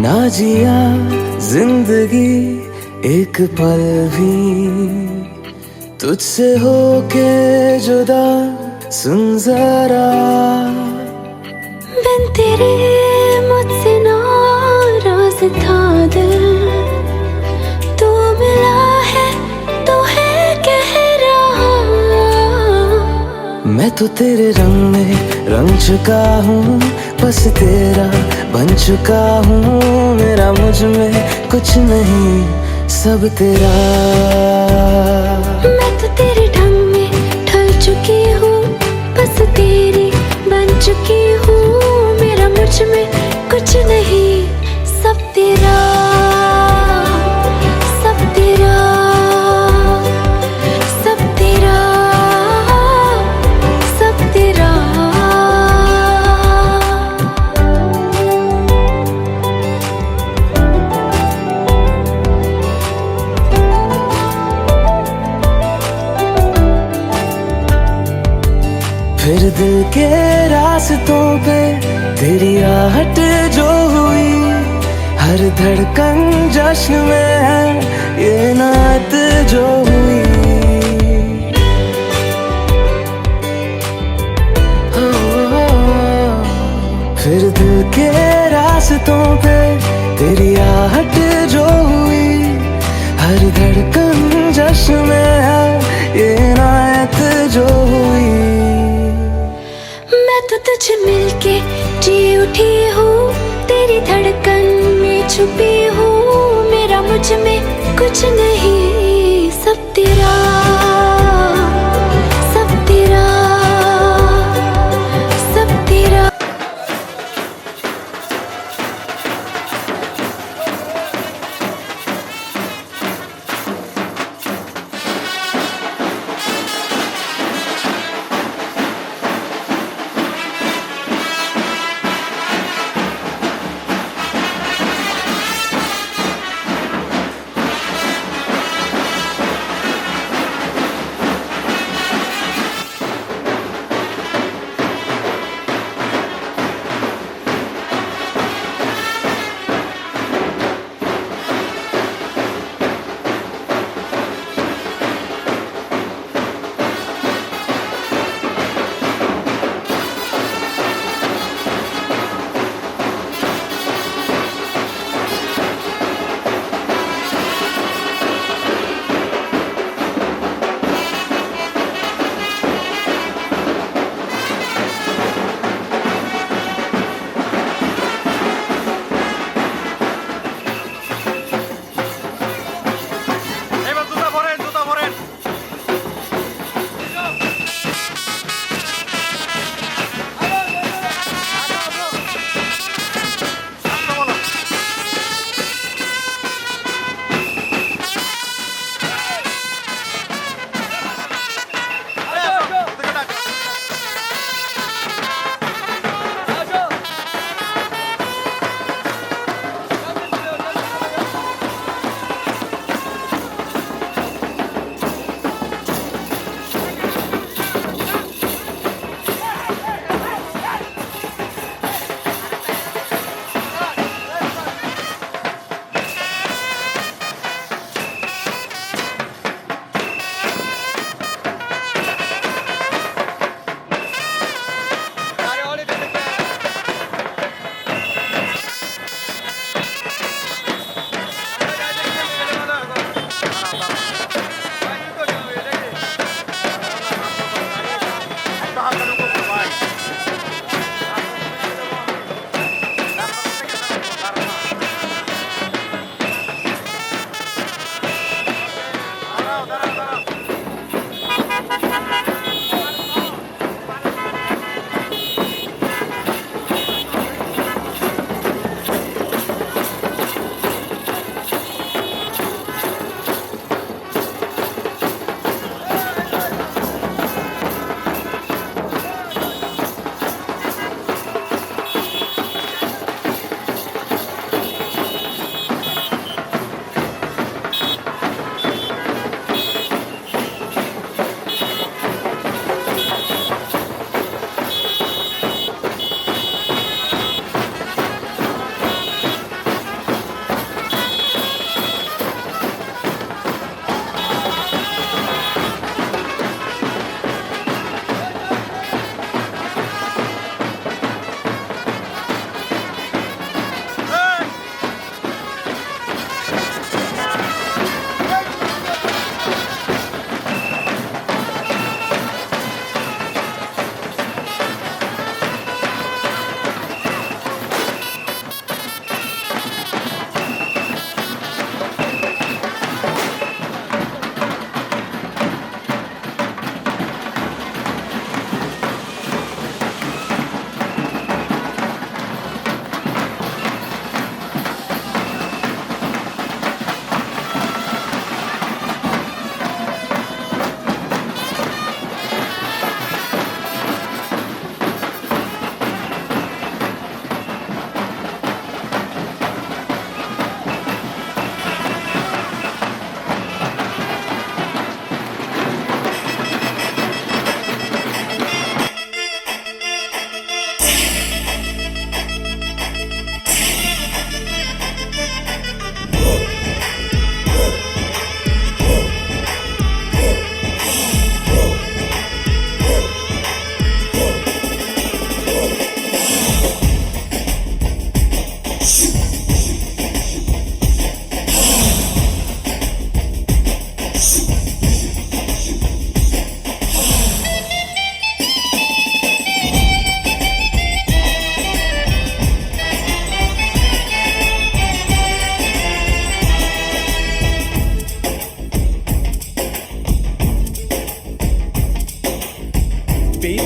ना जिया जिंदगी एक पल भी तुझसे होके जुदा, सुन जरा बिन तेरे मुझसे नाराज था दिल, तू मिला है तो है कह रहा। मैं तो तेरे रंग में रंग चुका हूँ, बस तेरा बन चुका हूँ। मेरा मुझ में कुछ नहीं, सब तेरा। मैं तो तेरे ढंग में ढल चुकी हूँ, बस तेरी बन चुकी हूँ। मेरा मुझ में कुछ नहीं, सब तेरा, सब तेरा, सब तेरा, सब तेरा। फिर दिल के रास्तों पे तेरी आहट जो हुई, हर धड़कन जश्न में है ये नात जो हुई। फिर दिल के रास्तों पे तेरी आहट जो हुई, हर धड़कन जश्न में है ये नात जो हुई। मैं तो तुझे मिलके जी उठी हूँ, तेरी धड़कन में छुपी हूँ। मेरा मुझ में कुछ नहीं, सब तेरा, सब तेरा, सब तेरा।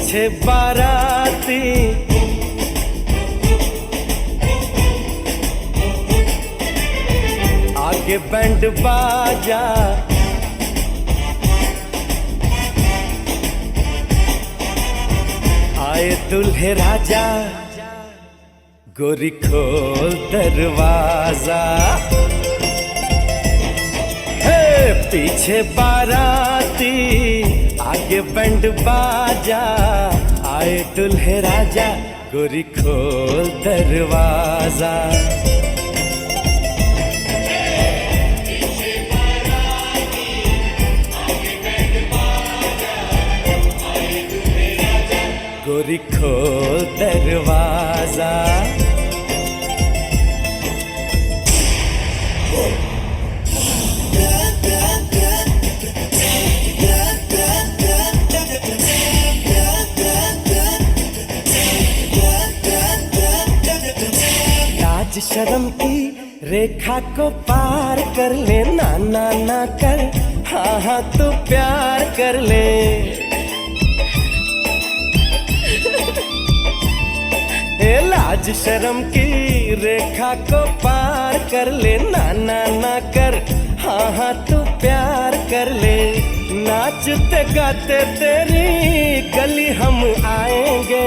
पीछे बाराती आगे बैंड बाजा, आए दुल्हे राजा, गोरी खोल दरवाजा। हे पीछे बाराती आगे बैंड बाजा, आए दुल्हे राजा, गोरी खोल दरवाजा। गोरी खोल दरवाजा। लाज शर्म की रेखा को पार कर ले, ना ना ना कर, हाँ हाँ तू प्यार कर ले। लाज शर्म की रेखा को पार कर ले, ना ना ना कर, हाँ हाँ तू प्यार कर ले। नाचते गाते तेरी गली हम आएंगे,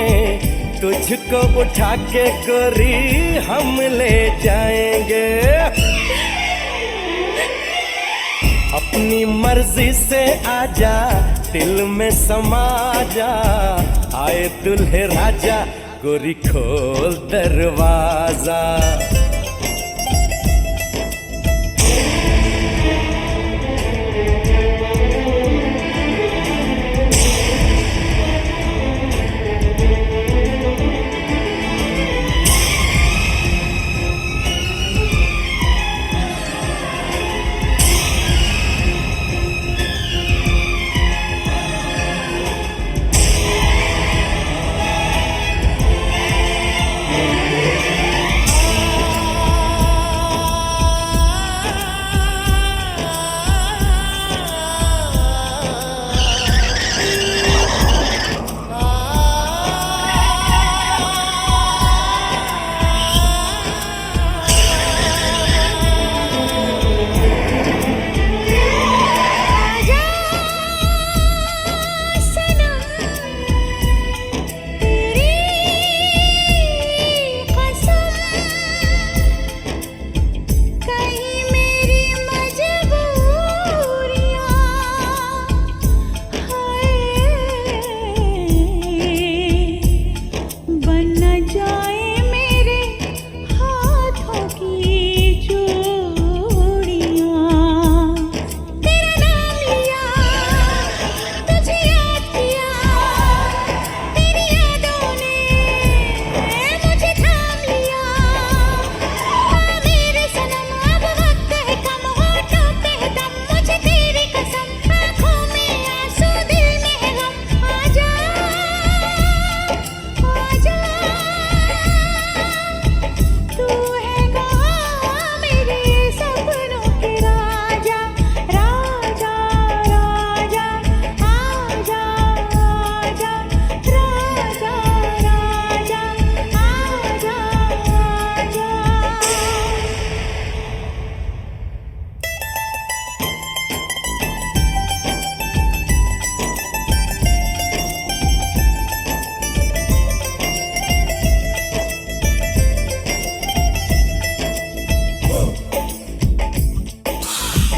तुझको उठा के गोरी हम ले जाएंगे। अपनी मर्जी से आजा, दिल में समा जा, आए दुल्हे राजा, गोरी खोल दरवाजा।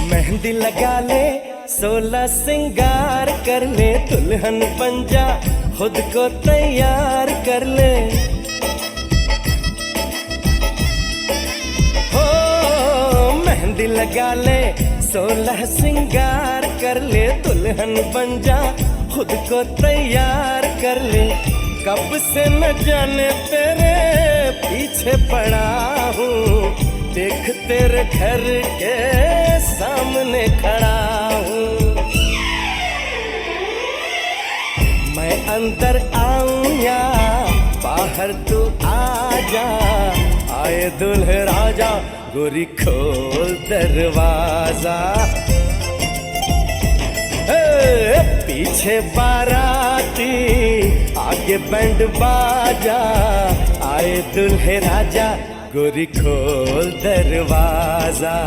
मेहंदी लगा ले, 16 सिंगार कर ले, दुल्हन बन जा, खुद को तैयार कर ले। हो मेहंदी लगा ले, 16 सिंगार कर ले, दुल्हन बन जा, खुद को तैयार कर ले। कब से न जाने तेरे पीछे पड़ा हूँ, देख तेरे घर के सामने खड़ा हूँ। मैं अंदर आऊं या बाहर तू आ जा, आए दुल्हे राजा, गोरी खोल दरवाजा। पीछे बारात बराती, आगे बैंड बाजा, आए दुल्हे राजा, गोरी खोल दरवाजा।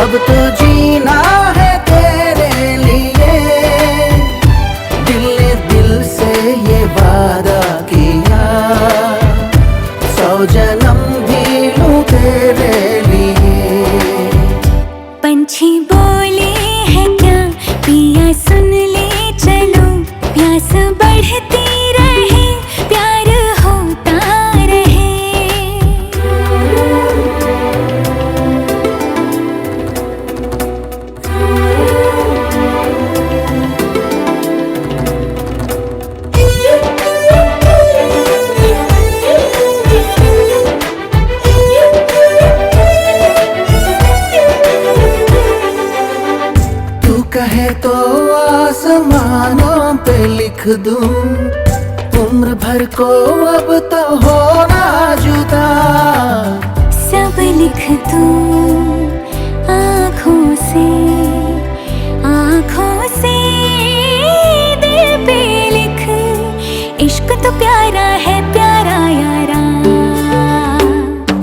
अब तो जीना है तेरे लिए, दिल ने दिल से ये वादा किया, 100 जन्म भी लूं तेरे लिए। पंछी बोले है क्या पिया सुन ले चलो, प्यास बढ़ती रहे प्यार होता रहे। कहे तो आसमानों पे लिख दूं, उम्र भर को अब तो होना जुदा। सब लिख दूं आँखों से, आँखों से दिल पे लिख, इश्क तो प्यारा है प्यारा यारा।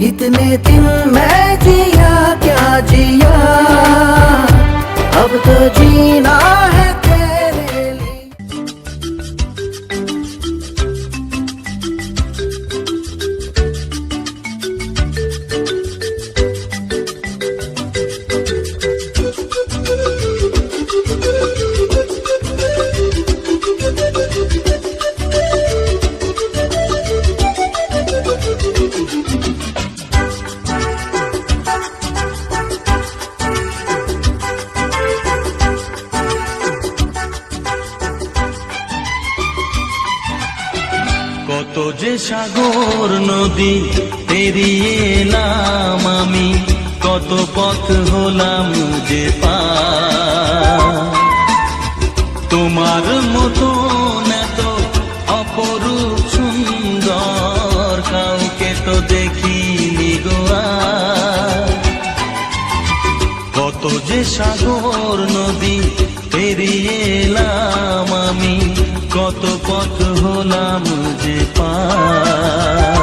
इतने दिन मैं जिया क्या जिया, अब तो जीना है तेरे लिए। কত যে সাগর নদী পেরিয়ে এলাম আমি, কত পথ হলাম যে পার। তোমার মতো এত অপরূপ সুন্দর কাউকে তো দেখিনি গো আর। কত যে সাগর নদী পেরিয়ে এলাম আমি, কত পথ হলাম যে পার।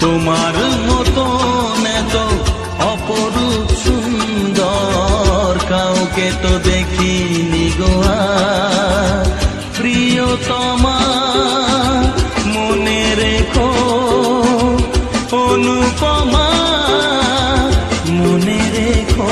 তোমার মতো এত অপরূপ সুন্দর কাউকে তো দেখিনি গো আর। প্রিয়তমা মনে রেখো, অনুপমা মনে রেখো।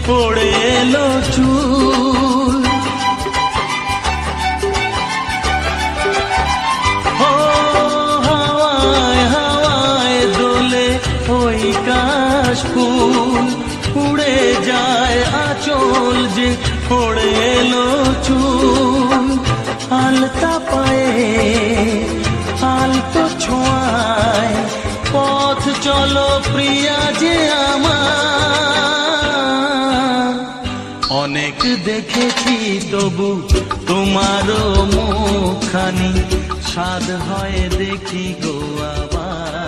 পড়ে এলো চুল, পড়ে এলো চুল আলতা পায়ে আলতো ছোঁয়ায় পথ চলো প্রিয়া যে আমার অনেক দেখেছি তবু তোমারও মুখখানি স্বাদ হয় দেখি গো আবার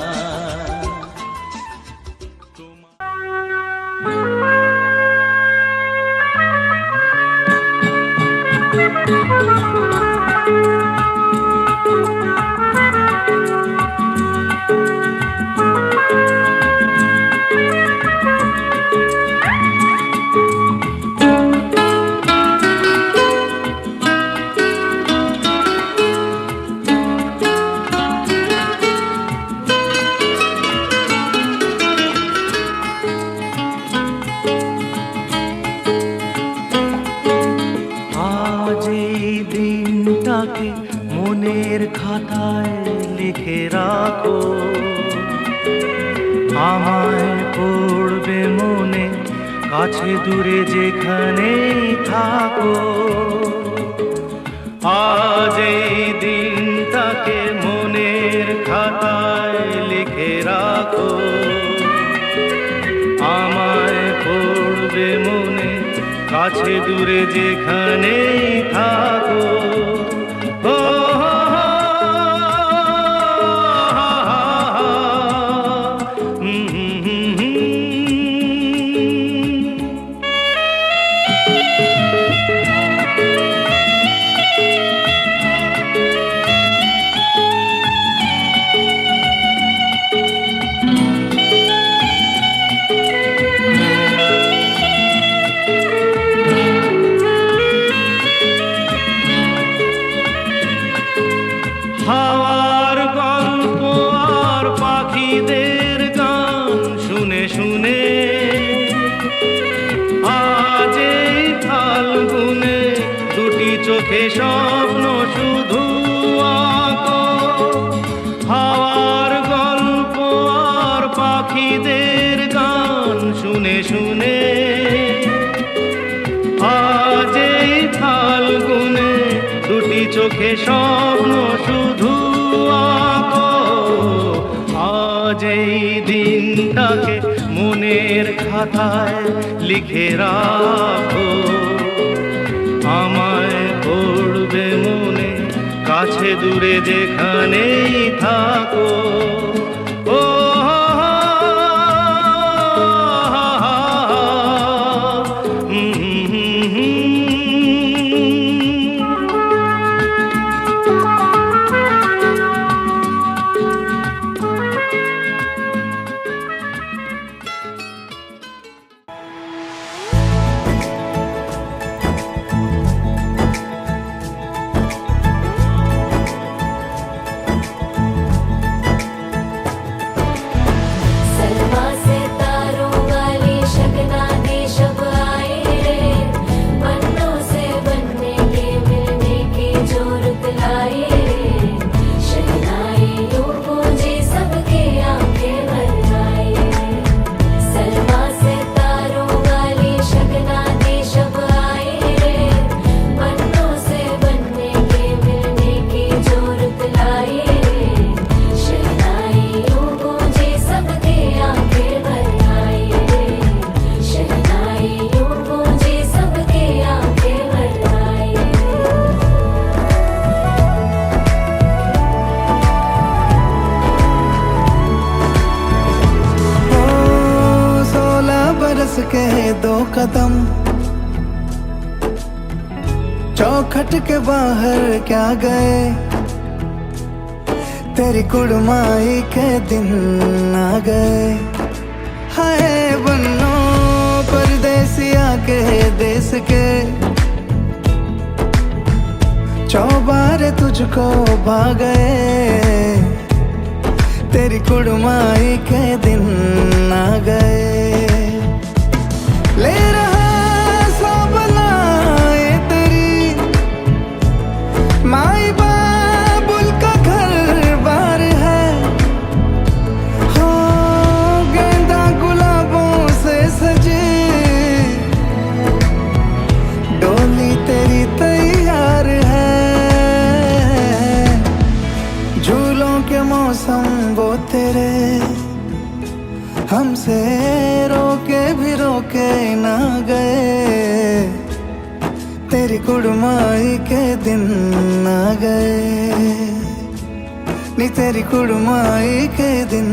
দিনটাকে মনের খাতায় লিখে রাখো আমায় পড়বে মনে কাছে দূরে যেখানেই থাকো আজ এই দিনটাকে মনের খাতায় লিখে রাখো আমায় পড়বে মনে কাছে দূরে যেখানেই থাকো ও হাওয়ার গল্প আর পাখিদের গান শুনে শুনে আজ এই ফাল্গুনে দুটি চোখে স্বপ্ন শুধু আঁকো হাওয়ার গল্প আর পাখিদের গান শুনে শুনে আজ এই ফাল্গুনে দুটি চোখে স্বপ্ন শুধু আঁকো আজ এই দিনটাকে মনের খাতায় লিখে রাখো আমায় পড়বে মনে কাছে দূরে যেখানেই থাকো ও के दो कदम चौखट के बाहर क्या गए तेरी कुड़माई के दिन आ गए हाय बन्नो परदेसिया के देश के चौबारे तुझको भा गए तेरी कुड़माई के दिन आ गए ले रहा सब लाए तेरी माई बाबुल का घर बार है हो गेंदा गुलाबों से सजे डोर हमसे रोके भी रोके ना गए, तेरी कुड़माई के दिन आ गए, नी तेरी कुड़माई के दिन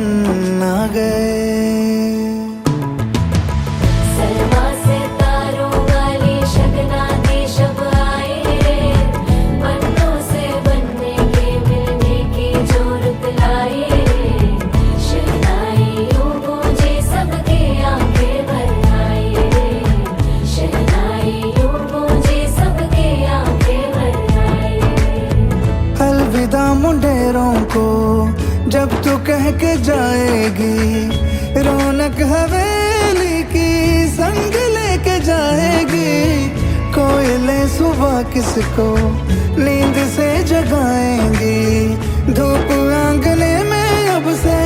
आ गए। सलमा से तारों वाली शगना दी शब आए रे, बनों से बनने के मिलने की जो रुत लाए रे, शहनाइयों गूंजे सबके आंखें भर आए रे, शहनाइयों गूंजे सबके आंखें भर आए रे। अलविदा मुंडेरों को जब तू कह के जाएगी, रौनक हवेली की संग लेके जाएगी। कोयले सुबह किसको नींद से जगाएंगी, धूप आंगने में अब से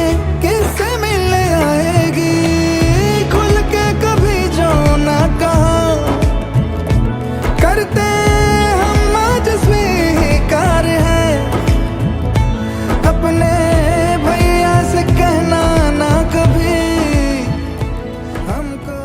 किससे मिलने आएगी। खुल के कभी जो ना कहा करते हम आज स्वीकार है, अपने भैया से कहना ना कभी हमको।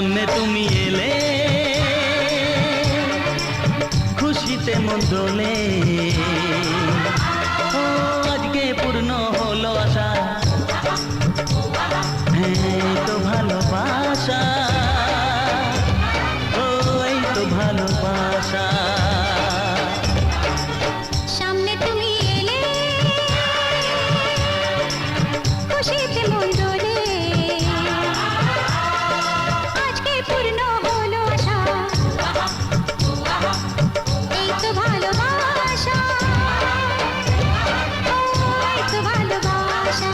সামনে তুমি এলে খুশিতে মন দোলে ও আজকে পূর্ণ হলো আশা এই তো ভালোবাসা ও এই তো ভালোবাসা সামনে তুমি এলে খুশিতে মন দোলে আজকে পূর্ণ হলো আশা এই তো ভালোবাসা এই তো ভালোবাসা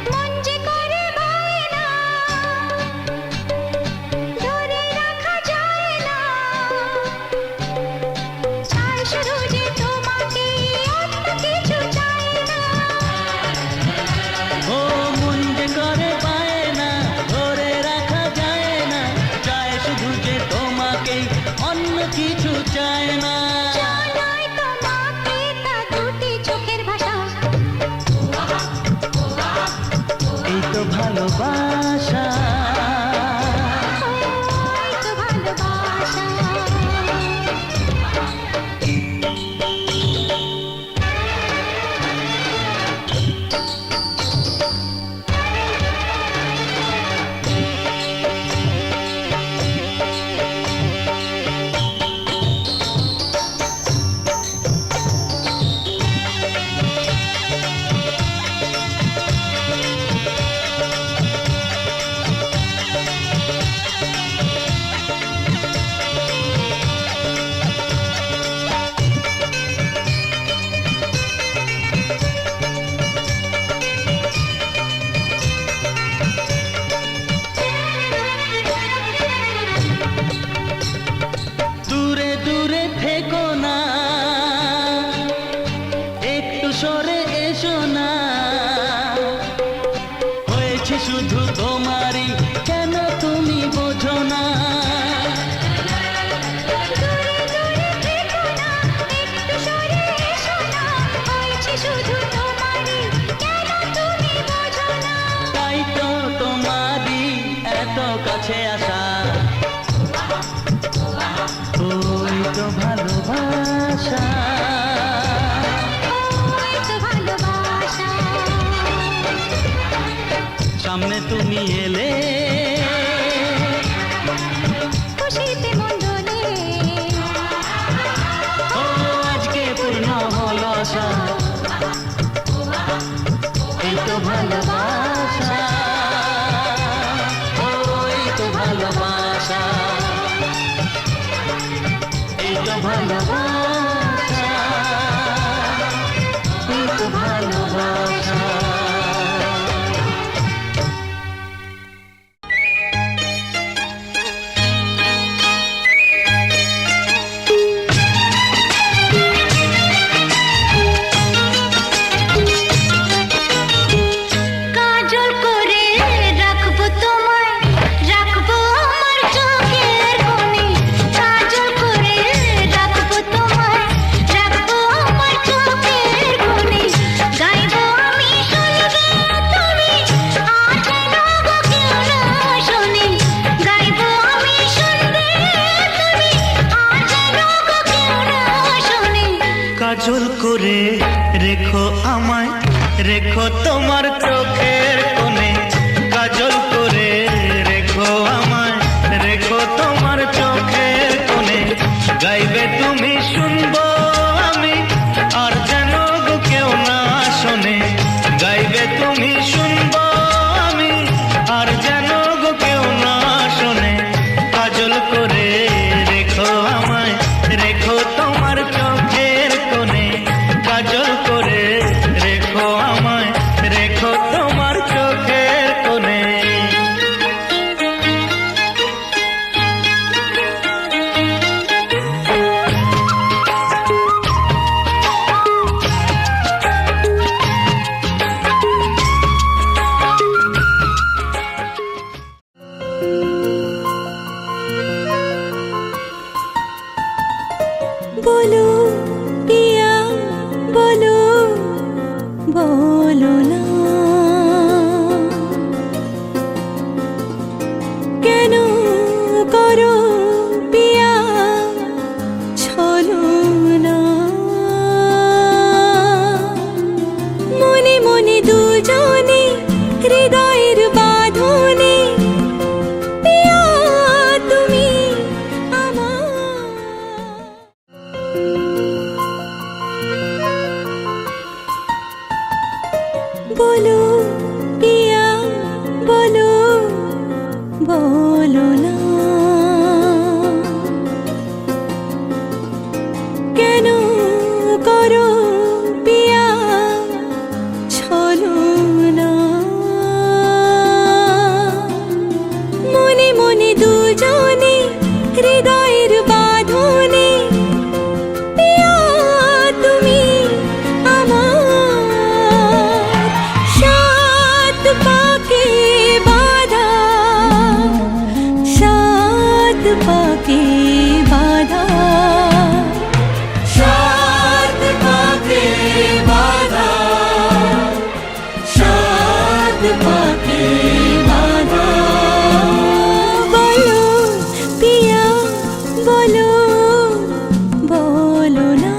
মন যে করে বায়না ধরে রাখা যায় না চাই শুধু যে তোমাকে অন্য কিছু চাই না ও মন যে করে পায় না ধরে রাখা যায় না চায় শুধু যে তোমাকে অন্য কিছু চায় না জানাই তোমাকে তা দুটি চোখের ভাষা এই তো ভালোবাসা এই তো ভালোবাসা দূরে দূরে থেকো না একটু সরে এসো না হয়েছে শুধু তোমারই কেন তুমি বোঝো না দূরে দূরে থেকো না একটু সরে এসো না হয়েছে শুধু তোমারই কেন তুমি বোঝো না তাই তো তোমারই এত কাছে আসা ওই তো ভালোবাসা এই তো ভালোবাসা সামনে তুমি এলে খুশিতে মন দোলে ও আজকে পূর্ণ হলো আশা এই তো ভালোবাসা ও এই তো ভালোবাসা এই তো ভালোবাসা এই তো ভালোবাসা কাজল করে রাখবো তোমায় রাখবো আমার চোখের কোণে কাজল করে রাখবো তোমায় রাখবো আমার চোখের কোণে গাইবো আমি শুনবে তুমি আর যেন গো কেউ না শোনে গাইবো আমি শুনবে তুমি আর যেন গো কেউ না শোনে কাজল করে রেখো আমায় রেখো তোমার চোখের কোণে কাজল করে রেখো আমায় রেখো তোমার চোখের কোণে গাইবে তুমি শুনবো আমি আর যেন গো কেউ না শোনে গাইবে তুমি শুনবো আমি আর যেন গো কেউ না শোনে কাজল করে রেখো আমায় রেখো তোমার চোখের কোণে কাজল করে রেখো আমায় রেখো তোমার পিয়া বলো, বলো না কেন করো পিয়া ছলনা। মনে মনে দুজনে হৃদয়ের বাঁধনে পিয়া তুমি আমার। বলো পিয়া বলো, বলো না কেন করো পিয়া ছলনা। মনে মনে দুজনে হৃদয়ের বাঁধনে পিয়া তুমি আমার। সাত পাকে বাঁধা, সাত পাকে বাঁধা, সাত পাকে বাঁধা, সাত পাকে বাঁধা। বলো পিয়া বলো, বলো না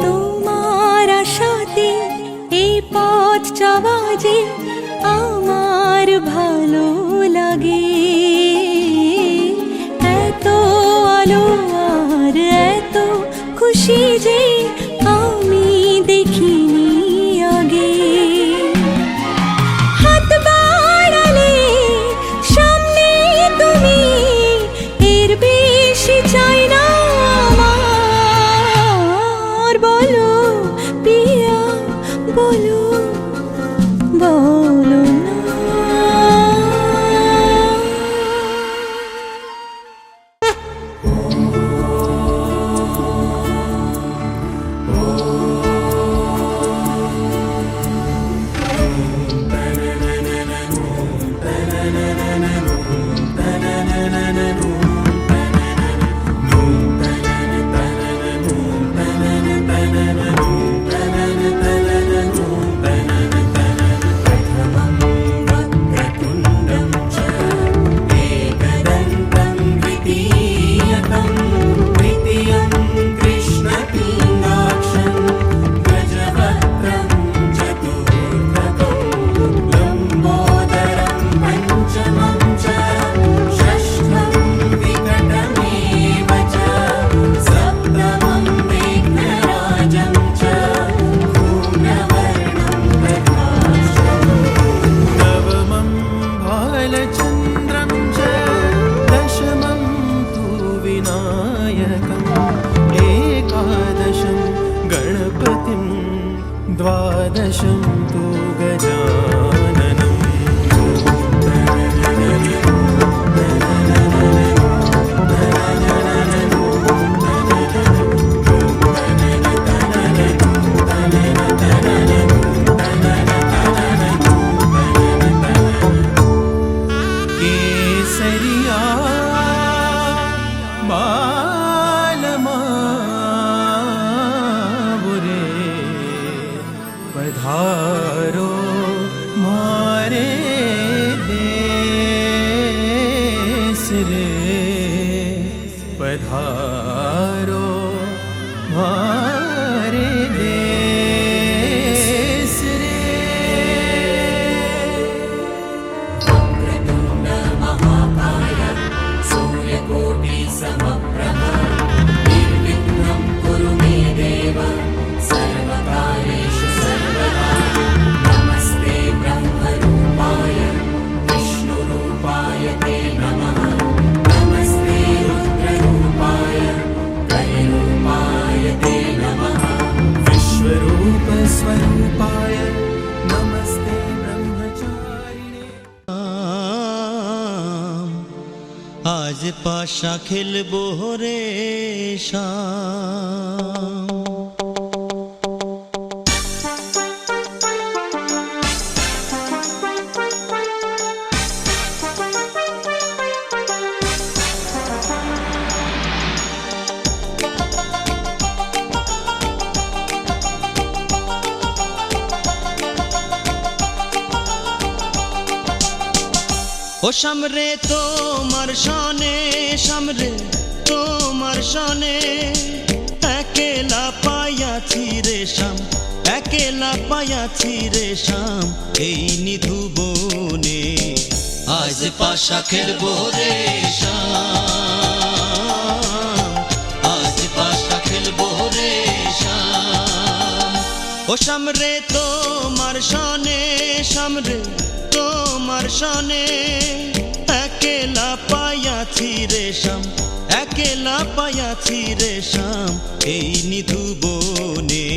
তোমার আশাতে এই পথ চাওয়া যে আমার ভালো লাগে। এত আলো আর এত খুশি যে আমি দেখিনি আগে। হাত বাড়ালে সামনে তুমি, এর বেশি চাই না আমার। বলো পিয়া বলো, বলো না द्वादशं तु गजाननम्। केसरिया बालमाबुरे पधारो मारे देश रे, पधारो मारे देश रे। नमस्ते रुद्ररूपाय, कलिरूपाय ते পাশা খেলবো রে শাম। ও সামরে তোমার সনে, সামরে তোমার সনে, একেলা পায়াছি রে শাম, একেলা পায়াছি রে শাম, এই নিধু বনে আজ পাশা খেলবো রে শাম, আজ পাশা খেলবো রে শাম। ও সামরে তোমার সনে, সামরে তোমার সনে, একেলা পায়াছি রে শাম, একেলা পায়াছি রে শাম, এই নিধু বনে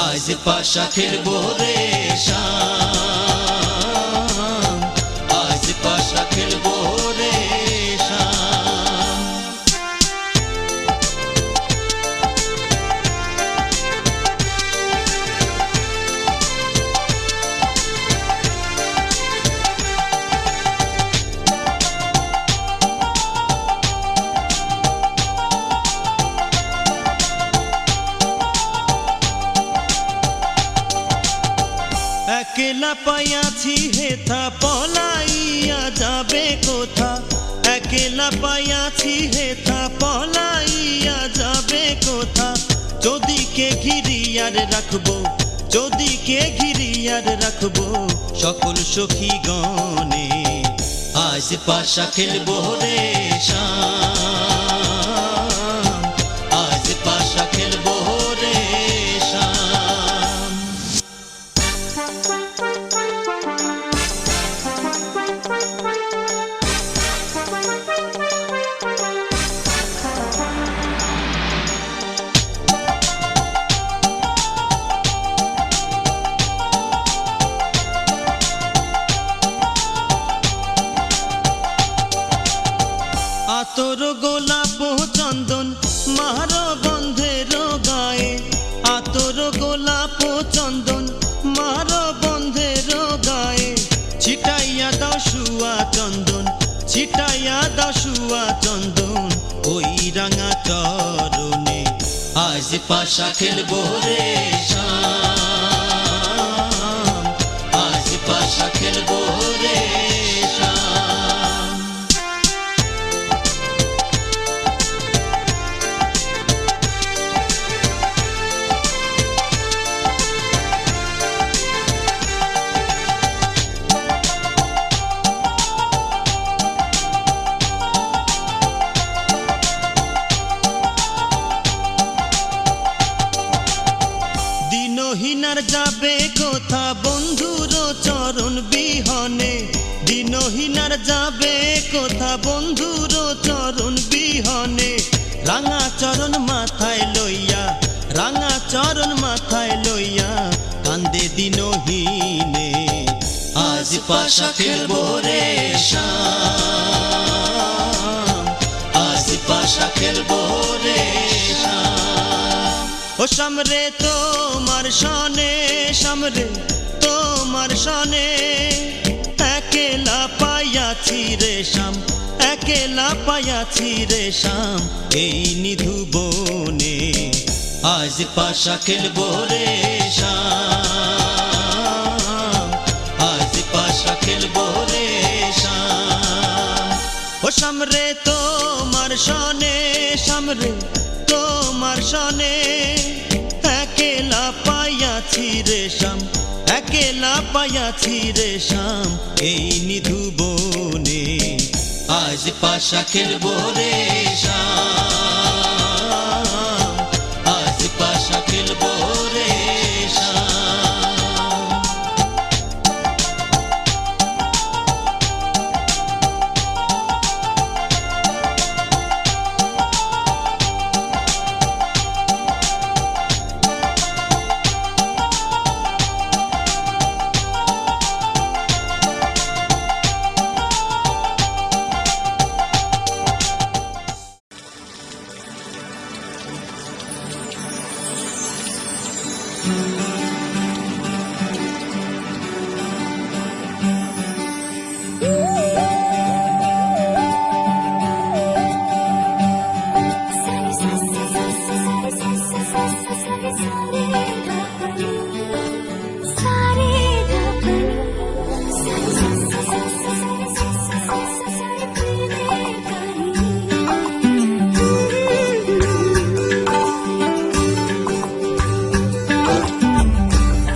আজ পাশা খেলবো রে শাম, আজ পাশা খেলবো রে শাম। একেলা পায়াছি হেথা পলাইয়া যাবে কোথা, একেলা পায়াছি হেথা পলাইয়া যাবে কোথা, যদিকে ঘিরিয়ার রাখবো, যদিকে ঘিরিয়ার রাখবো সকল সখী গণে আজ পাশা খেলবো রে শাম, আজ পাশা খেলবো রে শাম। আতর গোলাপ চন্দন মার বন্ধের গায়ে, আতর গোলাপ চন্দন মার বন্ধের গায়ে, ছিটাইয়া দাও শুয়া চন্দন, ছিটাইয়া দাও শুয়া চন্দন, ওই রাঙা চরণে আজ পাশা খেলবো রে শাম, আজ পাশা খেলবো রে শাম। দিনহীনার যাবে কোথা বন্ধুর চরণ বিহনে, দিনহীনার যাবে কোথা বন্ধুর চরণ বিহনে, রাঙা চরণ মাথায় লইয়া, রাঙা চরণ মাথায় লইয়া কান্দে দিনহীনে আজ পাশা খেলবো রে শাম, আজ পাশা খেলবো রে শাম। ও সামরে তোমার সনে, সামরে তোমার সনে, একেলা পায়াছি রে শাম, একেলা পায়াছি রে শাম, এই নিধু বনে আজ পাশা খেলবো রে শাম, আজ পাশা খেলবো রে শাম। ও সামরে তোমার সনে, সামরে তোমার সনে, একেলা পায়াছি রে শাম, একেলা পায়াছি রে শাম, এই নিধু বনে আজ পাশা খেলবো রে শাম, আজ পাশা খেলবো রে শাম।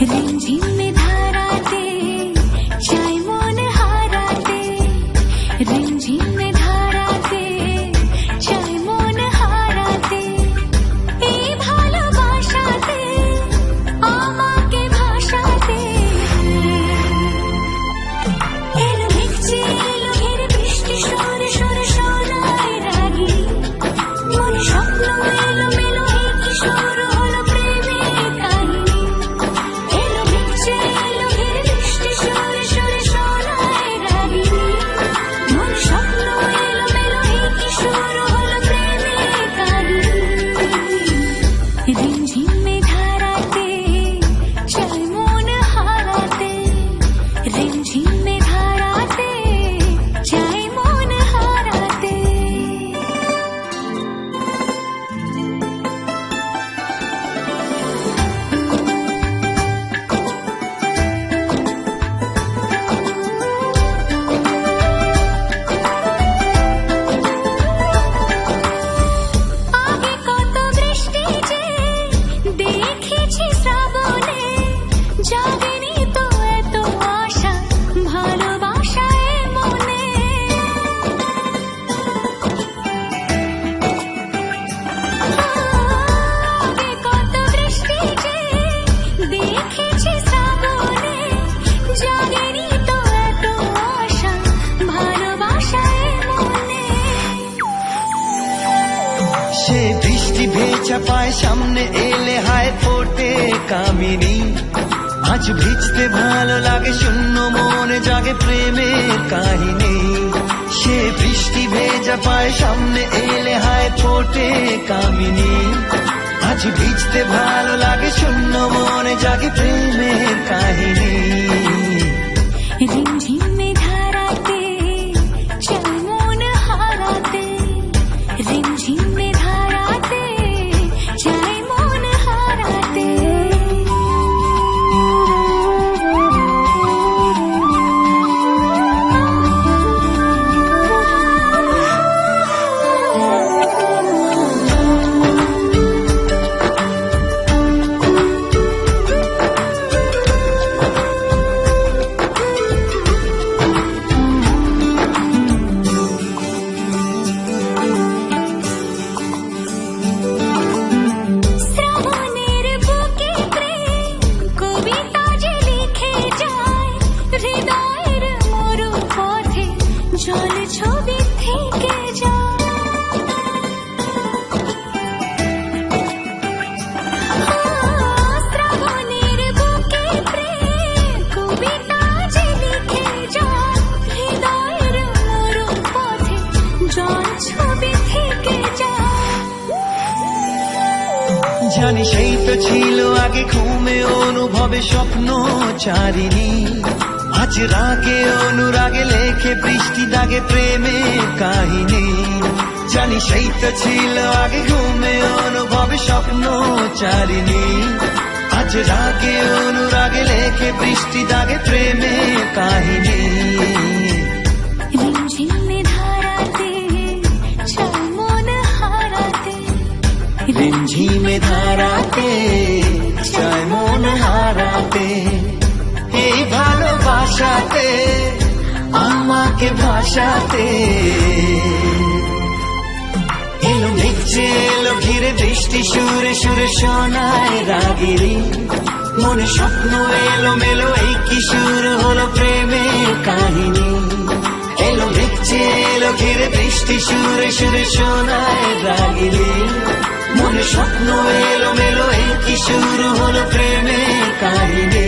रिमझिम धाराते চাই মন হারাতে रिमझिम धाराते চাই মন হারাতে এই ভালোবাসাতে আমাকে ভাসাতে এলো মেঘে এলো ঘিরে বৃষ্টি সরে সরে সোনায় রাগি মন স্বপ্ন এলো মেলো এই কিশোর হলো প্রেমের কাহিনী এলো মেঘে এলো ঘিরে বৃষ্টি সরে সরে সোনায় রাগি মন স্বপ্ন এলো মেলো এই কিশোর হলো প্রেমের কাহিনী रिमझिम धाराते চাই মন হারাতে रिमझिम धाराते চাই মন হারাতে আগে কত বৃষ্টি যে দেখেছি শ্রাবণে জাগেনি তো এত আশা ভালোবাসায় মনে আগে কত বৃষ্টি যে দেখেছি শ্রাবণে জাগেনি তো এত আশা ভালোবাসায় মনে সে বৃষ্টি ভেজা পায় সামনে এলে হায় ফোটে কামিনী আজ ভিজতে ভালো লাগে শূন্য মনে জাগে প্রেমের কাহিনী সে বৃষ্টি ভেজা পায় সামনে এলে হায় ফোটে কামিনী আজ ভিজতে ভালো লাগে শূন্য মনে জাগে প্রেমের কাহিনী रिमझिम धाराते চাই মন হারাতে रिमझिम धाराते চাই মন হারাতে শ্রাবণের বুকে প্রেম কবিতা যে লিখে যায় হৃদয়ের মরু পথে জল ছবি থেকে যায় শ্রাবণের বুকে প্রেম কবিতা যে লিখে যায় হৃদয়ের মরু পথে জল ছবি থেকে যায় জানি সেই তো ছিল আগে ঘুমে অনুভবে স্বপ্ন চারিণী আজ রাগে অনুরাগে লেখে বৃষ্টি দাগে প্রেমের কাহিনী জানি সেই তো ছিল আগে ঘুমে অনুভবে স্বপ্ন চারিণী আজ রাগে অনুরাগে লেখে বৃষ্টি দাগে প্রেমের কাহিনী रिमझिम धाराते চাই মন হারাতে रिमझिम धाराते চাই মন হারাতে এই ভালোবাসাতে আমাকে ভাসাতে এলো মেঘে এলো ঘিরে বৃষ্টি সুরে সুরে শোনায় রাগিরি মনে স্বপ্ন এলো মেলো এই কিশোর হলো প্রেমের কাহিনী এলো মেঘে এলো ঘিরে বৃষ্টি সুরে সুরে শোনায় রাগিরি মনে স্বপ্ন এলো মেলো এই কিশোর হলো প্রেমের কাহিনী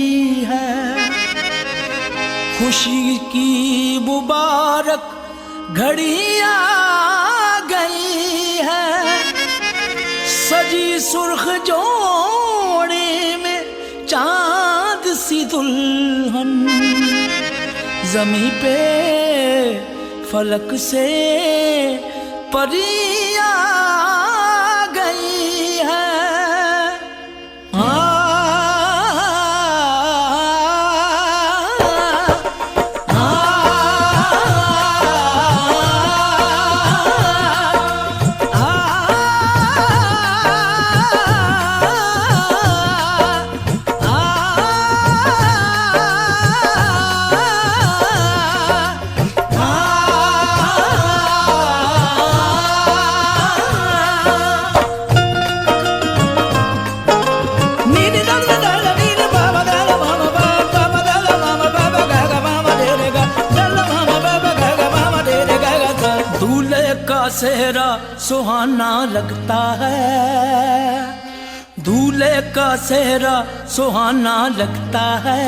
गई है। खुशी की मुबारक घड़ी आ गई है, सजी सुर्ख जोड़े में चांद सी दुल्हन, जमी पे फलक से परी आ गई है। सेहरा सुहाना लगता है, दूल्हे का सेहरा सुहाना लगता है।